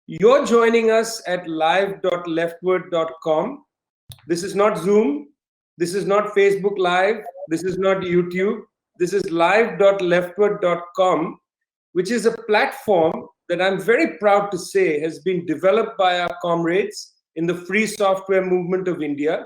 You're joining us at live.leftward.com. This is not Zoom. This is not Facebook Live. This is not YouTube. This is live.leftward.com, which is a platform that I'm very proud to say has been developed by our comrades in the free software movement of India.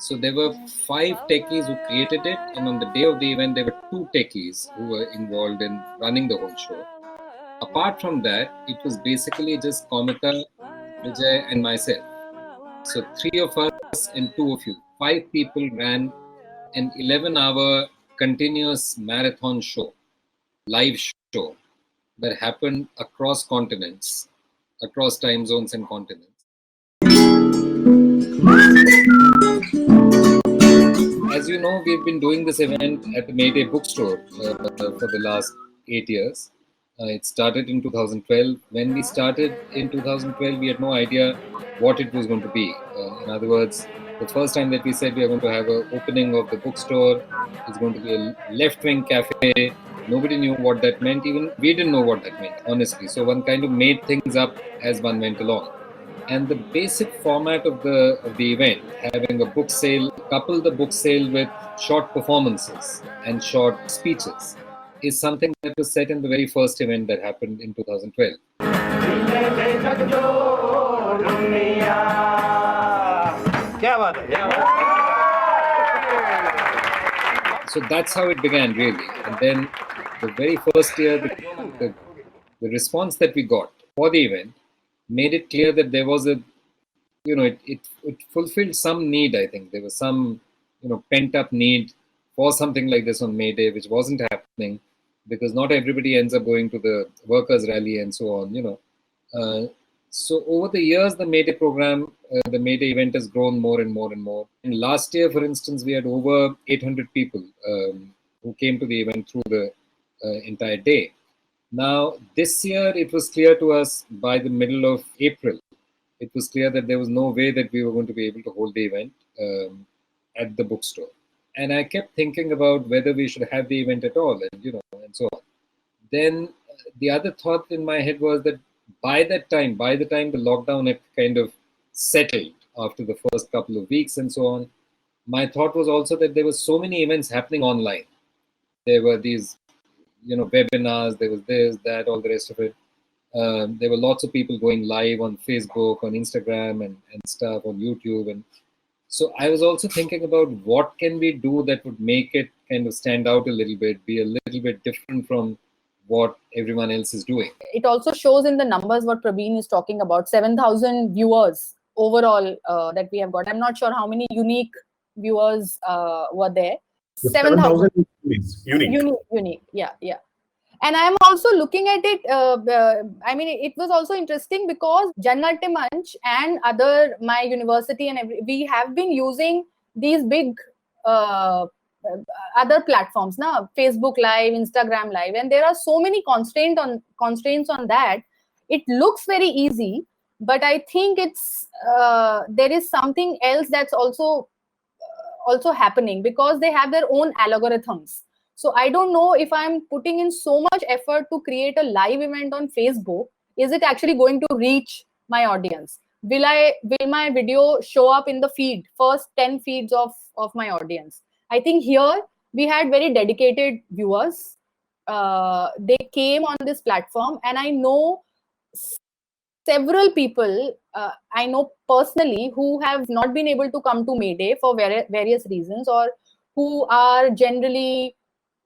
So there were 5 techies who created it, and on the day of the event, there were 2 techies who were involved in running the whole show. Apart from that, it was basically just Komita, Vijay, and myself. So 3 of us and 2 of you. 5 people ran an 11-hour continuous marathon show, live show, that happened across continents, across time zones and continents. As you know, we've been doing this event at the Mayday Bookstore for the last 8 years. It started in 2012. When we started in 2012, we had no idea what it was going to be. In other words, the first time that we said we are going to have an opening of the bookstore, it's going to be a left-wing cafe. Nobody knew what that meant. Even we didn't know what that meant, honestly. So one kind of made things up as one went along. And the basic format of the event, having a book sale, couple the book sale with short performances and short speeches, is something that was set in the very first event that happened in 2012. So that's how it began, really. And then the very first year, the response that we got for the event made it clear that there was it fulfilled some need. I think there was some, pent up need for something like this on May Day, which wasn't happening because not everybody ends up going to the workers' rally and so on, So over the years, the May Day program, the May Day event has grown more and more and more. And last year, for instance, we had over 800 people who came to the event through the entire day. Now, this year, it was clear to us by the middle of April, it was clear that there was no way that we were going to be able to hold the event at the bookstore. And I kept thinking about whether we should have the event at all, and so on. Then the other thought in my head was that by the time the lockdown had kind of settled after the first couple of weeks and so on, my thought was also that there were so many events happening online. There were these webinars, there was this, that, all the rest of it. There were lots of people going live on Facebook, on Instagram and stuff, on YouTube. And so I was also thinking about what can we do that would make it kind of stand out a little bit, be a little bit different from what everyone else is doing. It also shows in the numbers what Praveen is talking about, 7,000 viewers overall that we have got. I'm not sure how many unique viewers were there. 7,000 unique. Yeah. And I'm also looking at it, it was also interesting because Jana Natya Manch and my university and we have been using these big other platforms now, Facebook Live, Instagram Live, and there are so many constraints on that. It looks very easy, but I think it's there is something else that's also happening because they have their own algorithms. So I don't know if I'm putting in so much effort to create a live event on Facebook, is it actually going to reach my audience? Will my video show up in the feed, first 10 feeds of my audience? I think here we had very dedicated viewers. They came on this platform, and I know several people I know personally who have not been able to come to May Day for various reasons, or who are generally,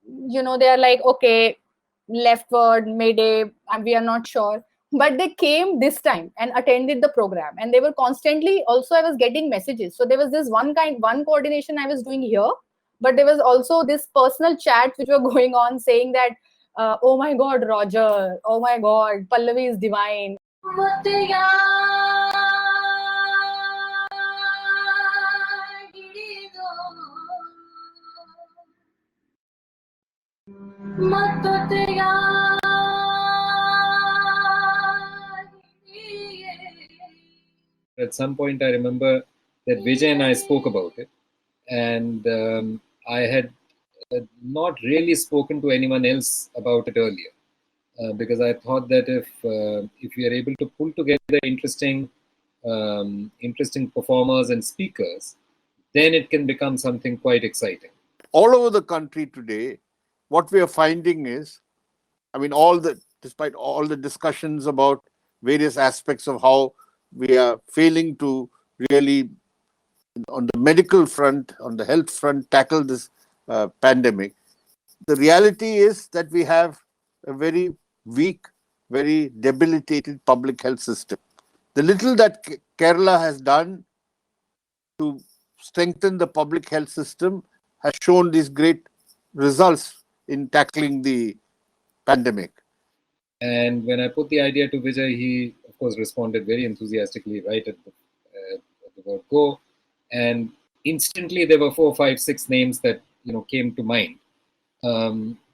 they are like, okay, leftward, May Day, we are not sure. But they came this time and attended the program, and they were constantly, also I was getting messages. So there was this one coordination I was doing here, but there was also this personal chats which were going on saying that, oh my God, Roger, oh my God, Pallavi is divine. At some point, I remember that Vijay and I spoke about it, and I had not really spoken to anyone else about it earlier, because I thought that if we are able to pull together interesting performers and speakers, then it can become something quite exciting. All over the country today, what we are finding is, I mean, despite all the discussions about various aspects of how we are failing to really, on the medical front, on the health front, tackle this pandemic, the reality is that we have a very weak, very debilitated public health system. The little that Kerala has done to strengthen the public health system has shown these great results in tackling the pandemic. And when I put the idea to Vijay, he, of course, responded very enthusiastically right at the word go. And instantly there were 4, 5, 6 names that came to mind.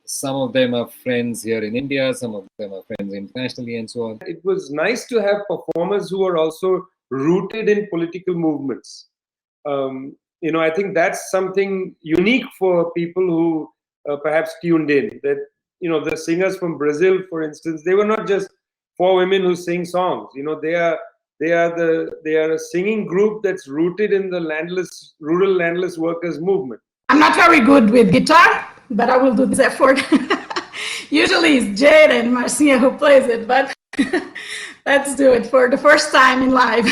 Some of them are friends here in India, some of them are friends internationally, and so on. It was nice to have performers who are also rooted in political movements. I think that's something unique for people who perhaps tuned in. That the singers from Brazil, for instance, they were not just 4 women who sing songs. They are a singing group that's rooted in the rural landless workers movement. I'm not very good with guitar, but I will do this effort. Usually it's Jade and Marcia who plays it, but let's do it for the first time in live.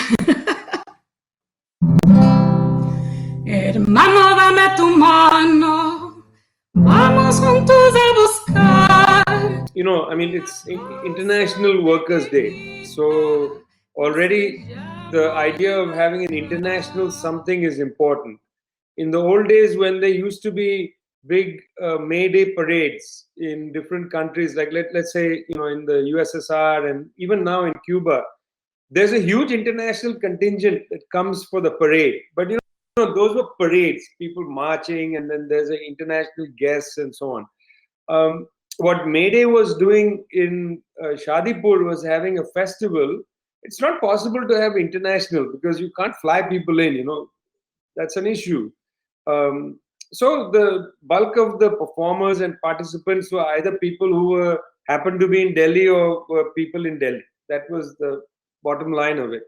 Hermano, dame tu mano, vamos juntos a buscar. It's International Workers' Day. So already the idea of having an international something is important. In the old days, when there used to be big May Day parades in different countries, like let's say, in the USSR and even now in Cuba, there's a huge international contingent that comes for the parade. But, those were parades, people marching, and then there's an international guests and so on. What May Day was doing in Shadipur was having a festival. It's not possible to have international because you can't fly people in, that's an issue. So the bulk of the performers and participants were either people who happened to be in Delhi or were people in Delhi. That was the bottom line of it.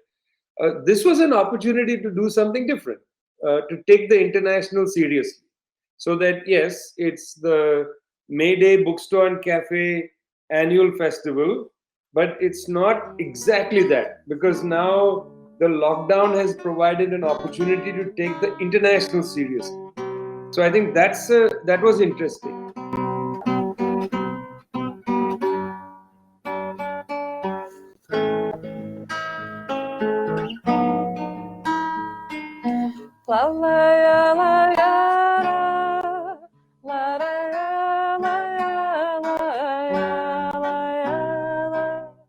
This was an opportunity to do something different, to take the international seriously. So that, yes, it's the May Day Bookstore and Cafe annual festival, but it's not exactly that, because now the lockdown has provided an opportunity to take the international seriously. So I think that was interesting.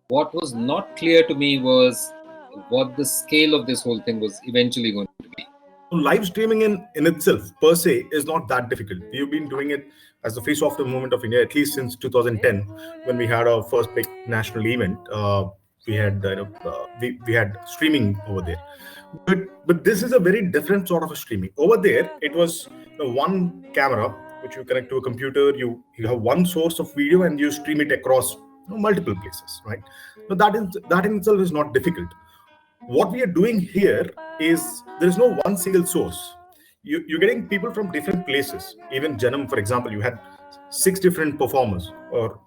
What was not clear to me was what the scale of this whole thing was eventually going to be. Live streaming in itself, per se, is not that difficult. We've been doing it as the face of the movement of India, at least since 2010, when we had our first big national event. We had we had streaming over there. But this is a very different sort of a streaming. Over there, it was one camera which you connect to a computer. You have one source of video and you stream it across multiple places, right? So that in itself is not difficult. What we are doing here is there is no one single source. You're getting people from different places. Even Janam, for example, you had 6 different performers, or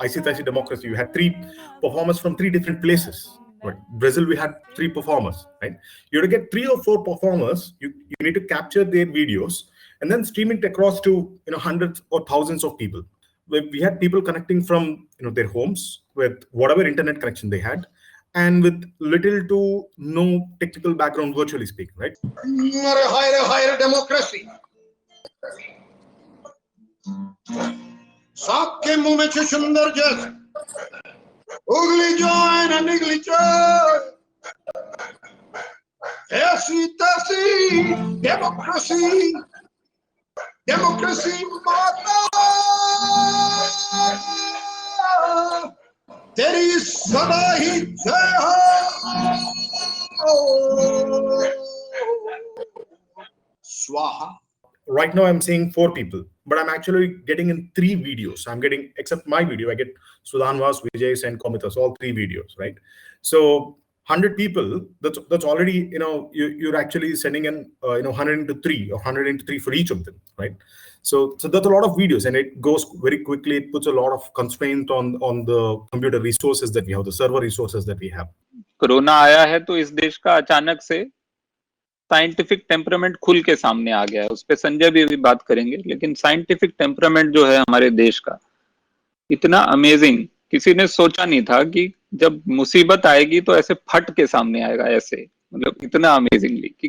Aisi Taisi Democracy, you had 3 performers from 3 different places. Right? Brazil, we had 3 performers. Right? You have to get 3 or 4 performers. You need to capture their videos and then stream it across to hundreds or thousands of people. We had people connecting from their homes with whatever internet connection they had, and with little to no technical background, virtually speaking, right? Higher democracy. Sabke muh mein chuchundar jaise, ugly join and niggly joy. Aisi Taisi democracy. democracy माता तेरी सदा ही जय हो स्वाहा. Right now I'm seeing 4 people, but I'm actually getting in 3 videos. I'm getting, except my video, I get Sudhanvas, Vijay, and Komitas, all 3 videos, right? So 100 people, that's already, you're actually sending in 100 into 3 or 100 into 3 for each of them, right? So that's a lot of videos, and it goes very quickly. It puts a lot of constraint on the computer resources that we have, the server resources that we have. Corona आया है तो इस देश का अचानक से scientific temperament खुल के सामने आ गया है। उस पर संजय भी बात करेंगे, लेकिन साइंटिफिक टेम्परामेंट जो है हमारे देश का इतना अमेजिंग, किसी ने सोचा नहीं था कि जब मुसीबत आएगी तो ऐसे फट के सामने आएगा, ऐसे मतलब इतना अमेजिंगली कि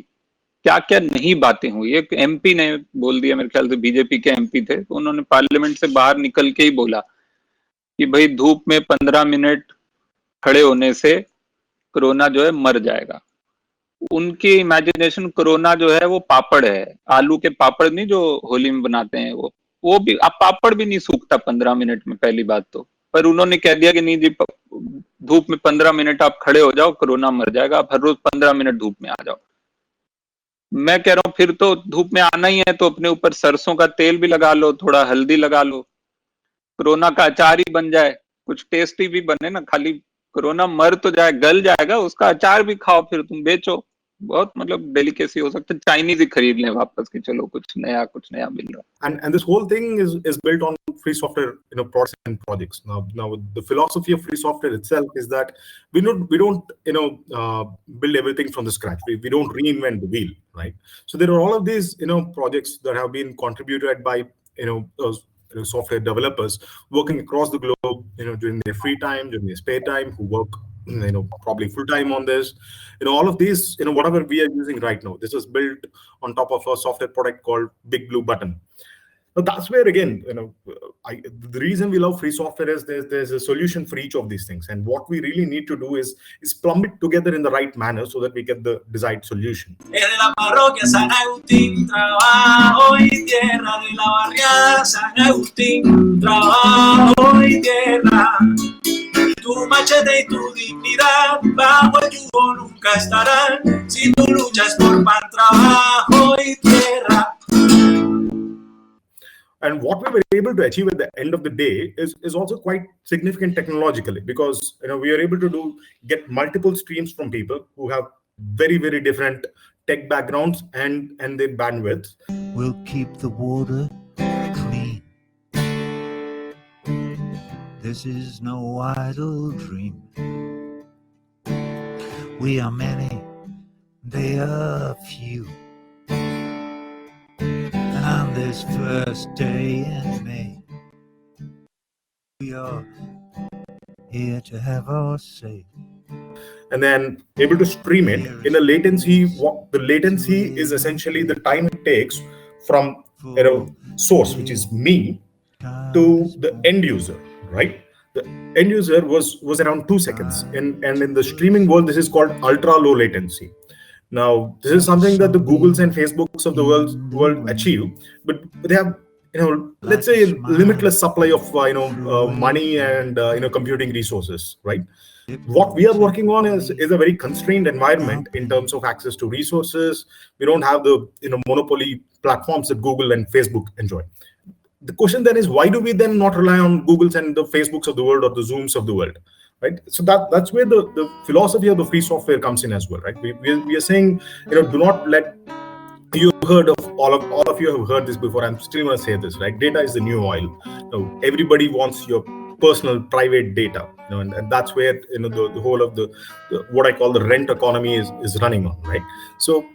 क्या क्या नहीं बातें हुई। एक एमपी ने बोल दिया, मेरे ख्याल से बीजेपी के एमपी थे, तो उन्होंने पार्लियामेंट से बाहर निकल के ही बोला कि भाई धूप में 15 मिनट खड़े होने से कोरोना जो है मर जाएगा। उनकी इमेजिनेशन कोरोना जो है वो पापड़ है, आलू के पापड़ नहीं जो होली में बनाते हैं, वो भी, अब पापड़ भी नहीं सूखता 15 मिनट में, पहली बात तो। पर उन्होंने कह दिया कि नहीं जी, धूप में 15 मिनट आप खड़े हो जाओ, कोरोना मर जाएगा, आप हर रोज 15 मिनट धूप में आ जाओ। मैं कह रहा हूँ फिर तो धूप में आना ही है तो अपने ऊपर सरसों का तेल भी लगा लो, थोड़ा हल्दी लगा लो, कोरोना का अचार ही बन जाए, कुछ टेस्टी भी बने ना, खाली कोरोना मर तो जाए, गल जाएगा, उसका अचार भी खाओ, फिर तुम बेचो। बहुत मतलब डेलिकेसी हो सकता है, चाइनीज ही खरीद लें वापस कि चलो कुछ नया मिल रहा है। And this whole thing is built on free software, products and projects. Now the philosophy of free software itself is that we don't build everything from the scratch. We don't reinvent the wheel, right? So there are all of these projects that have been contributed by those software developers working across the globe, during their free time, during their spare time, who work probably full time on this. All of these, whatever we are using right now, this is built on top of a software product called Big Blue Button. So that's where, again, the reason we love free software is there's a solution for each of these things, and what we really need to do is plumb it together in the right manner so that we get the desired solution. De la parroquia San Agustín, trabajo y tierra, de la barriada San Agustín, trabajo y tierra. Tu machete y tu dignidad bajo el yugo nunca estarán si tú luchas por pan, trabajo y tierra. And what we were able to achieve at the end of the day is also quite significant technologically, because we are able to get multiple streams from people who have very, very different tech backgrounds and their bandwidth. We'll keep the water clean. This is no idle dream. We are many, they are few. And on this first day in May, we are here to have our say. And then able to stream it in a latency. The latency is essentially the time it takes from source, which is me, to the end user, right? The end user was around 2 seconds, and in the streaming world, this is called ultra low latency. Now, this is something that the Googles and Facebooks of the world achieve, but they have, let's say, limitless supply of money and computing resources, right? What we are working on is a very constrained environment in terms of access to resources. We don't have the monopoly platforms that Google and Facebook enjoy. The question then is, why do we then not rely on Googles and the Facebooks of the world or the Zooms of the world? Right, so that's where the philosophy of the free software comes in as well, right? We are saying, do not let, you heard of all of you have heard this before. I'm still going to say this, right? Data is the new oil. Now, everybody wants your personal private data, and that's where the whole of the what I call the rent economy is running on, right? So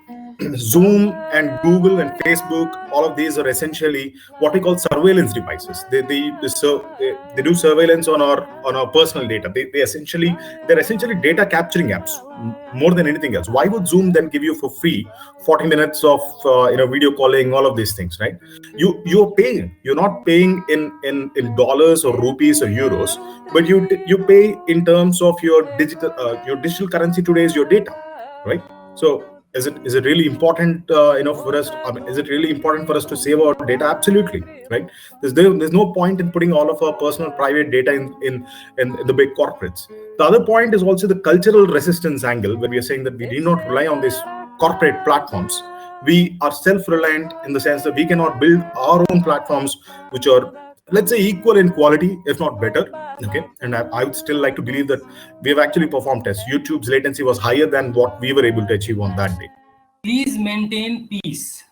Zoom and Google and Facebook, all of these are essentially what we call surveillance devices. They do surveillance on our personal data. They're essentially data capturing apps more than anything else. Why would Zoom then give you for free 40 minutes of video calling, all of these things, right? You're paying. You're not paying in dollars or rupees or euros, but you pay in terms of your digital currency today is your data, right? So is it really important for us? I mean, is it really important for us to save our data? Absolutely, right? There's no point in putting all of our personal private data in the big corporates. The other point is also the cultural resistance angle, where we are saying that we need not rely on these corporate platforms. We are self-reliant in the sense that we cannot build our own platforms which are, let's say, equal in quality, if not better. Okay, and I would still like to believe that we have actually performed tests. YouTube's latency was higher than what we were able to achieve on that day. Please maintain peace,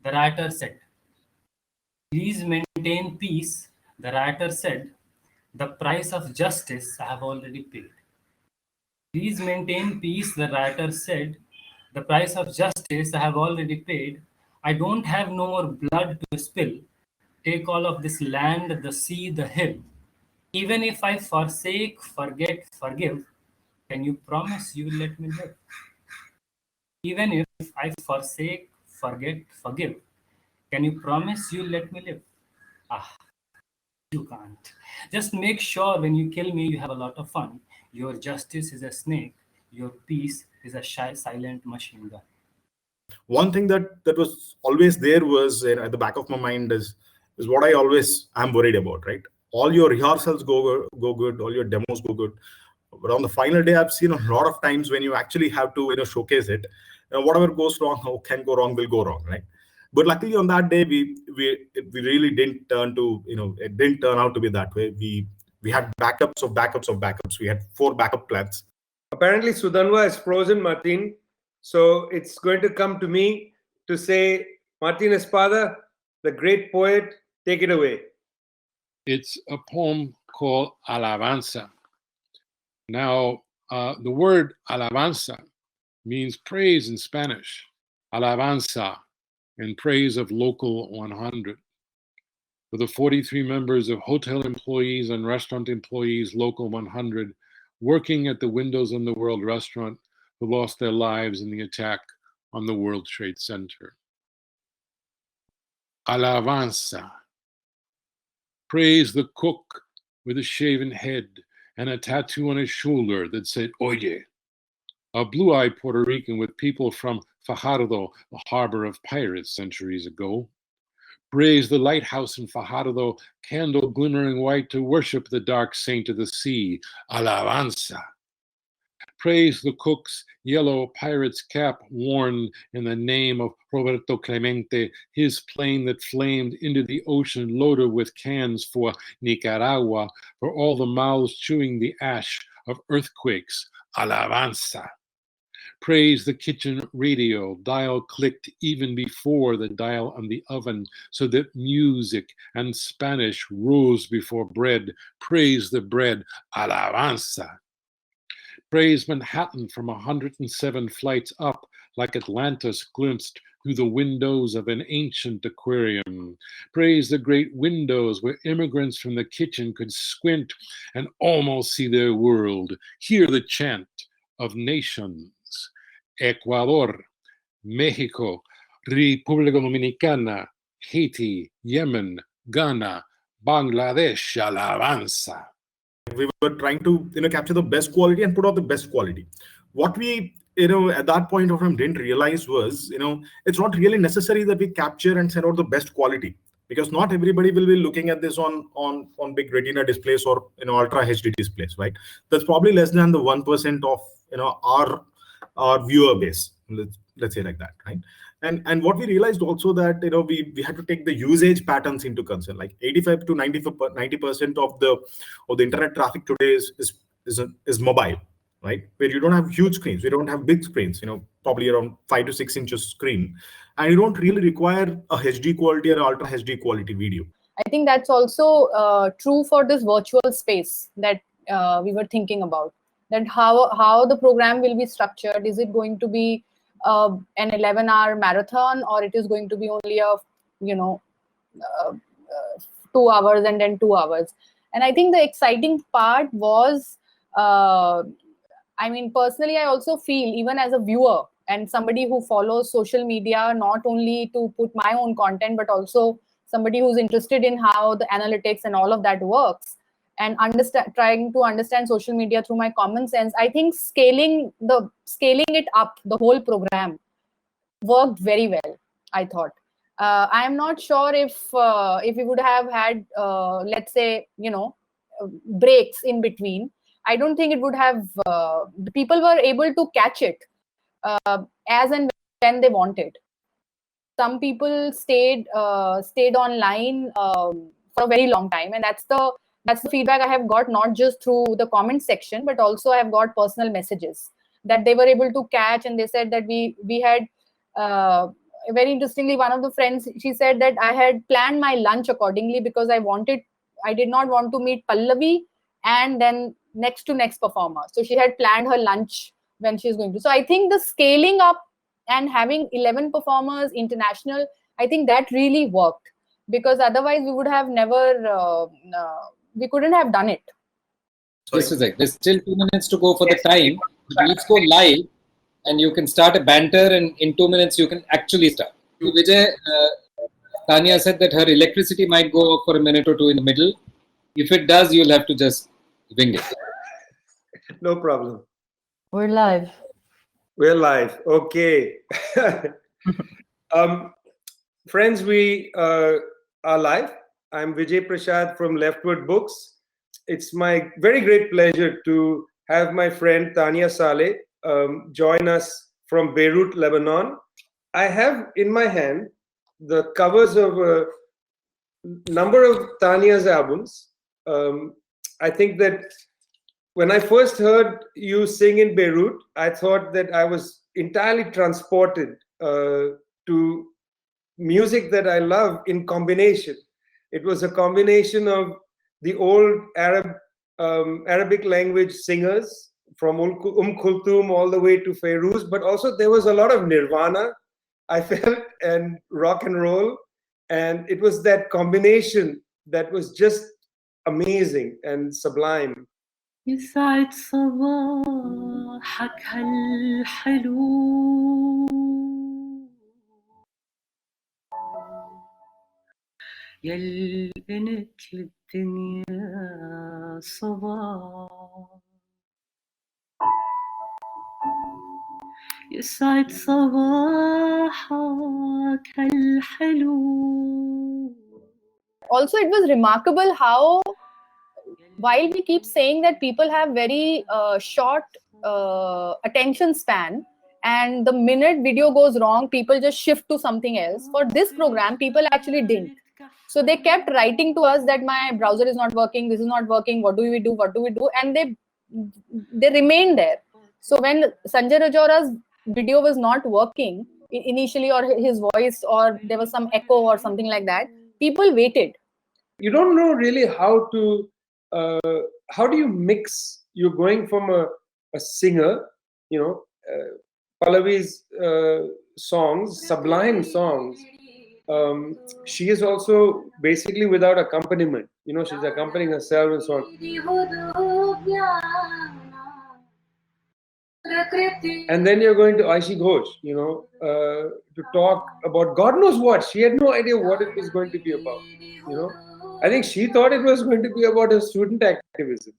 the writer said. Please maintain peace, the writer said. The price of justice I have already paid. Please maintain peace, the writer said. The price of justice I have already paid. I don't have no more blood to spill. Take all of this land, the sea, the hill. Even if I forsake, forget, forgive, can you promise you will let me live? Even if I forsake, forget, forgive, can you promise you'll let me live? Ah, you can't. Just make sure when you kill me, you have a lot of fun. Your justice is a snake. Your peace is a shy, silent machine gun. One thing that was always there was at the back of my mind is what I always am worried about, right? All your rehearsals go good, all your demos go good, but on the final day, I've seen a lot of times when you actually have to showcase it, whatever goes wrong, how can go wrong will go wrong, right? But luckily on that day, we really didn't turn to it didn't turn out to be that way. We had backups of backups of backups. We had 4 backup plans. Apparently, Sudanwa is frozen, Martin. So it's going to come to me to say, Martín Espada, the great poet, take it away. It's a poem called Alabanza. Now, the word alabanza means praise in Spanish. Alabanza, in praise of Local 100. For the 43 members of hotel employees and restaurant employees, Local 100, working at the Windows on the World restaurant, who lost their lives in the attack on the World Trade Center. Alabanza. Praise the cook with a shaven head and a tattoo on his shoulder that said, Oye. A blue-eyed Puerto Rican with people from Fajardo, the harbor of pirates centuries ago. Praise the lighthouse in Fajardo, candle glimmering white to worship the dark saint of the sea, Alabanza. Praise the cook's yellow pirate's cap worn in the name of Roberto Clemente, his plane that flamed into the ocean loaded with cans for Nicaragua, for all the mouths chewing the ash of earthquakes, Alabanza. Praise the kitchen radio, dial clicked even before the dial on the oven, so that music and Spanish rose before bread. Praise the bread, Alabanza. Praise Manhattan from 107 flights up, like Atlantis glimpsed through the windows of an ancient aquarium. Praise the great windows where immigrants from the kitchen could squint and almost see their world. Hear the chant of nations. Ecuador, Mexico, República Dominicana, Haiti, Yemen, Ghana, Bangladesh, Alabanza. We were trying to capture the best quality and put out the best quality. What we at that point of time didn't realize was it's not really necessary that we capture and send out the best quality, because not everybody will be looking at this on big retina displays or ultra HD displays, right? That's probably less than the 1% of our viewer base, let's say like that, right? And what we realized also that we had to take the usage patterns into concern. Like 85 to 90% of the internet traffic today is mobile, right? Where you don't have huge screens, we don't have big screens, probably around 5 to 6 inches screen, and you don't really require a HD quality or ultra HD quality video. I think that's also true for this virtual space that we were thinking about. That how the program will be structured. Is it going to be an 11-hour marathon, or it is going to be only a 2 hours and then 2 hours? And I think the exciting part was, personally, I also feel, even as a viewer and somebody who follows social media, not only to put my own content, but also somebody who's interested in how the analytics and all of that works, and trying to understand social media through my common sense. I think scaling it up, the whole program, worked very well, I thought. I am not sure if we would have had, let's say, breaks in between. I don't think it would have. People were able to catch it as and when they wanted. Some people stayed online for a very long time, and that's the feedback I have got, not just through the comment section, but also I have got personal messages that they were able to catch, and they said that we had very interestingly, one of the friends, she said that I had planned my lunch accordingly because I did not want to meet Pallavi and then next performer. So she had planned her lunch when she's going to. So I think the scaling up and having 11 performers international, I think that really worked, because otherwise we would have never, we couldn't have done it. This is it. There's still 2 minutes to go for the time. Let's go live, and you can start a banter, and in 2 minutes you can actually start. Vijay, Tania said that her electricity might go off for a minute or two in the middle. If it does, you'll have to just wing it. No problem. We're live. We're live. Okay. Friends, we are live. I'm Vijay Prashad from Leftward Books. It's my very great pleasure to have my friend Tania Saleh join us from Beirut, Lebanon. I have in my hand the covers of a number of Tania's albums. I think that when I first heard you sing in Beirut, I thought that I was entirely transported to music that I love in combination. It was a combination of the old Arabic language singers from Kulthum all the way to Feiruz, but also there was a lot of Nirvana, I felt, and rock and roll. And it was that combination that was just amazing and sublime. يسعد صباحك هالحلو يل بنت للدنيا صباح يسعد صباحك هالحلو. Also, it was remarkable how, while we keep saying that people have very short attention span, and the minute video goes wrong, people just shift to something else. For this program, people actually didn't. So they kept writing to us that my browser is not working, this is not working, what do we do? And they remained there. So when Sanjay Rajoura's video was not working initially, or his voice, or there was some echo or something like that, people waited. You don't know really how do you mix? You're going from a singer, Pallavi's songs, sublime songs. She is also basically without accompaniment. She's accompanying herself and so on. And then you're going to Aishe Ghosh, to talk about God knows what. She had no idea what it was going to be about. I think she thought it was going to be about her student activism.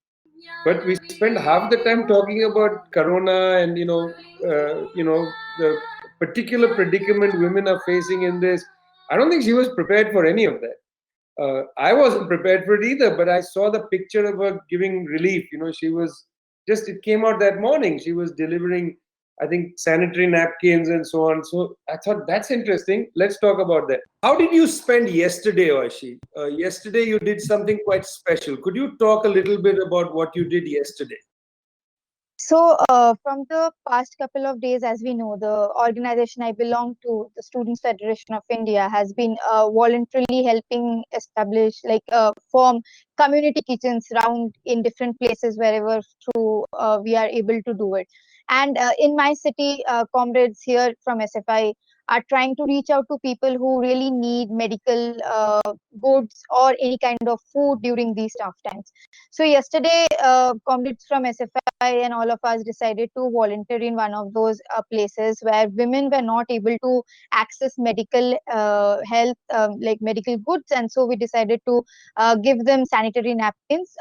But we spent half the time talking about Corona and the particular predicament women are facing in this. I don't think she was prepared for any of that. I wasn't prepared for it either, but I saw the picture of her giving relief. She was it came out that morning. She was delivering, I think, sanitary napkins and so on. So I thought, that's interesting. Let's talk about that. How did you spend yesterday, Aishe? Yesterday you did something quite special. Could you talk a little bit about what you did yesterday? So from the past couple of days, as we know, the organization I belong to, the Students Federation of India, has been voluntarily helping establish, form community kitchens around in different places wherever through we are able to do it. And in my city, comrades here from SFI are trying to reach out to people who really need medical goods or any kind of food during these tough times. So yesterday, comrades from SFI and all of us decided to volunteer in one of those places where women were not able to access medical health, like medical goods. And so we decided to give them sanitary napkins,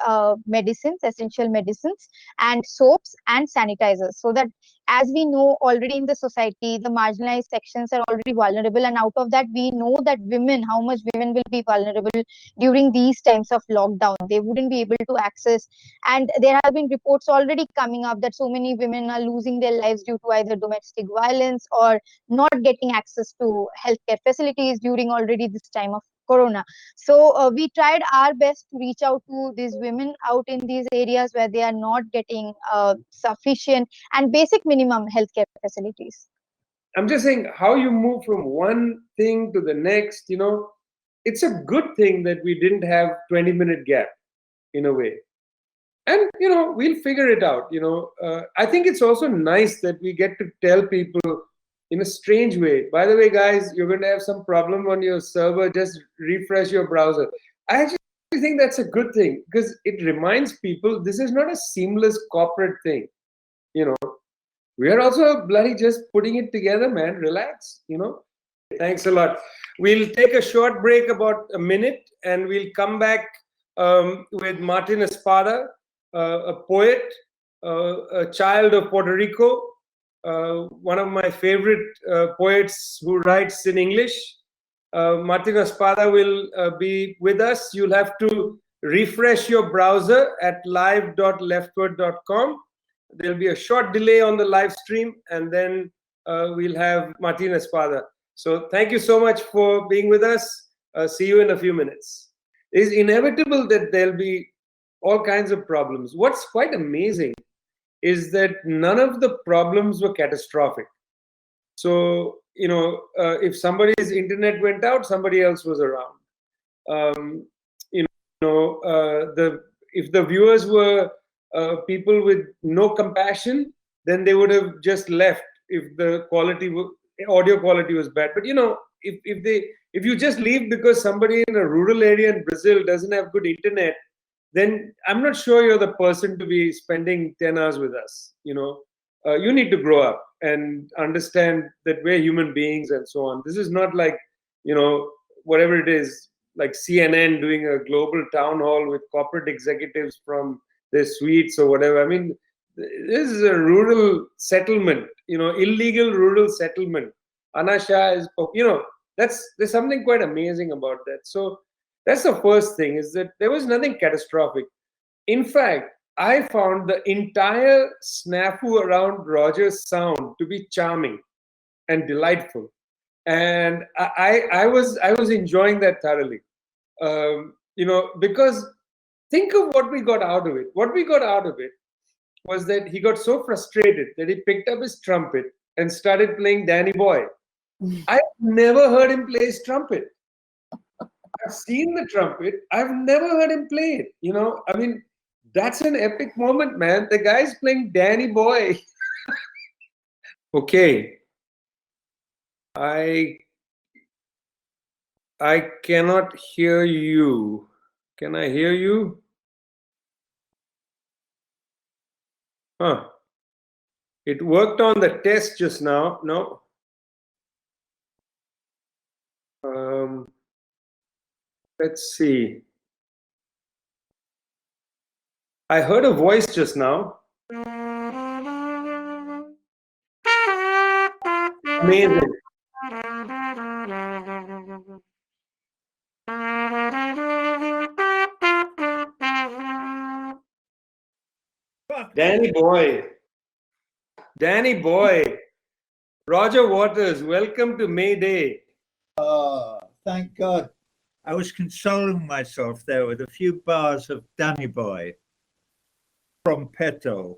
medicines, essential medicines, and soaps and sanitizers, so that, as we know already in the society, the marginalized sections are already vulnerable. And out of that, we know that women, how much women will be vulnerable during these times of lockdown. They wouldn't be able to access. And there have been reports already coming up that so many women are losing their lives due to either domestic violence or not getting access to healthcare facilities during already this time of corona. So we tried our best to reach out to these women out in these areas where they are not getting sufficient and basic minimum healthcare facilities. I'm just saying how you move from one thing to the next, it's a good thing that we didn't have 20-minute gap in a way. And, we'll figure it out, I think it's also nice that we get to tell people in a strange way, by the way, guys, you're going to have some problem on your server, just refresh your browser. I actually think that's a good thing, because it reminds people this is not a seamless corporate thing. We are also bloody just putting it together, man. Relax, Thanks a lot. We'll take a short break, about a minute, and we'll come back with Martín Espada, a poet, a child of Puerto Rico, one of my favorite poets who writes in English. Martín Espada will be with us. You'll have to refresh your browser at live.leftward.com. There'll be a short delay on the live stream, and then we'll have Martín Espada. So thank you so much for being with us. See you in a few minutes. It's inevitable that there'll be all kinds of problems. What's quite amazing is that none of the problems were catastrophic. So, if somebody's internet went out, somebody else was around. If the viewers were people with no compassion, then they would have just left if the audio quality was bad. But if you just leave because somebody in a rural area in Brazil doesn't have good internet, then I'm not sure you're the person to be spending 10 hours with us. You need to grow up and understand that we're human beings and so on. This is not like, whatever it is, like CNN doing a global town hall with corporate executives from their suites or whatever. I mean, this is a rural settlement, illegal rural settlement. Anasha is, there's something quite amazing about that. So that's the first thing, is that there was nothing catastrophic. In fact, I found the entire snafu around Roger's sound to be charming and delightful, and I was enjoying that thoroughly. Because think of what we got out of it. What we got out of it was that he got so frustrated that he picked up his trumpet and started playing Danny Boy. I've never heard him play his trumpet. I've seen the trumpet. I've never heard him play it. I mean, that's an epic moment, man. The guy's playing Danny Boy. Okay. I cannot hear you. Can I hear you? Huh. It worked on the test just now. No. Let's see. I heard a voice just now. Amazing. Danny Boy. Danny Boy. Roger Waters, welcome to May Day. Thank God. I was consoling myself there with a few bars of Danny Boy from Petto.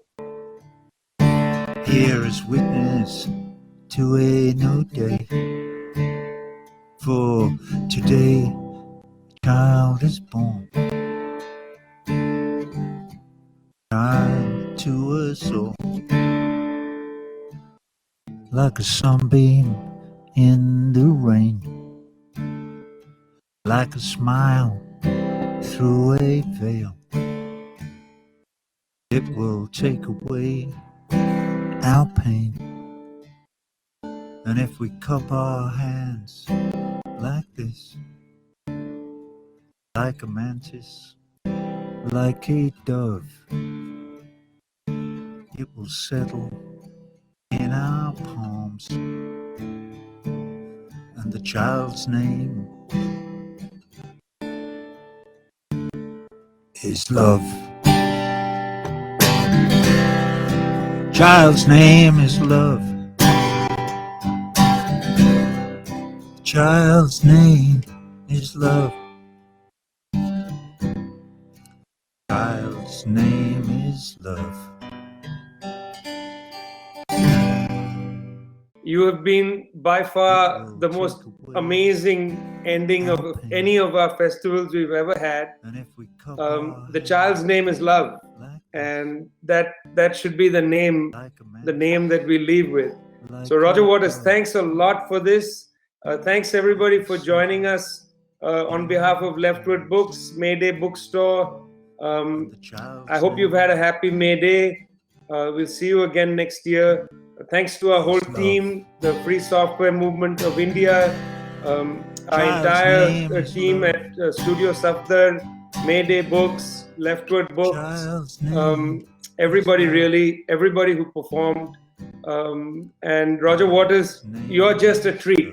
Here is witness to a new day. For today, child is born. Child to us all. Like a sunbeam in the rain. Like a smile through a veil. It will take away our pain. And if we cup our hands like this, like a mantis, like a dove, it will settle in our palms. And the child's name is love. Child's name is love. Child's name is love. Child's name is love. You have been by far the most amazing ending of any of our festivals we've ever had. The child's name is love, and that should be the name that we leave with. So Roger Waters, thanks a lot for this. Thanks everybody for joining us on behalf of Leftward Books, Mayday Bookstore. I hope you've had a happy May Day. We'll see you again next year. Thanks to our whole team, the Free Software Movement of India, our entire team at Studio Safdar, Mayday Books, Leftward Books, everybody really, everybody who performed. And Roger Waters, you're just a treat.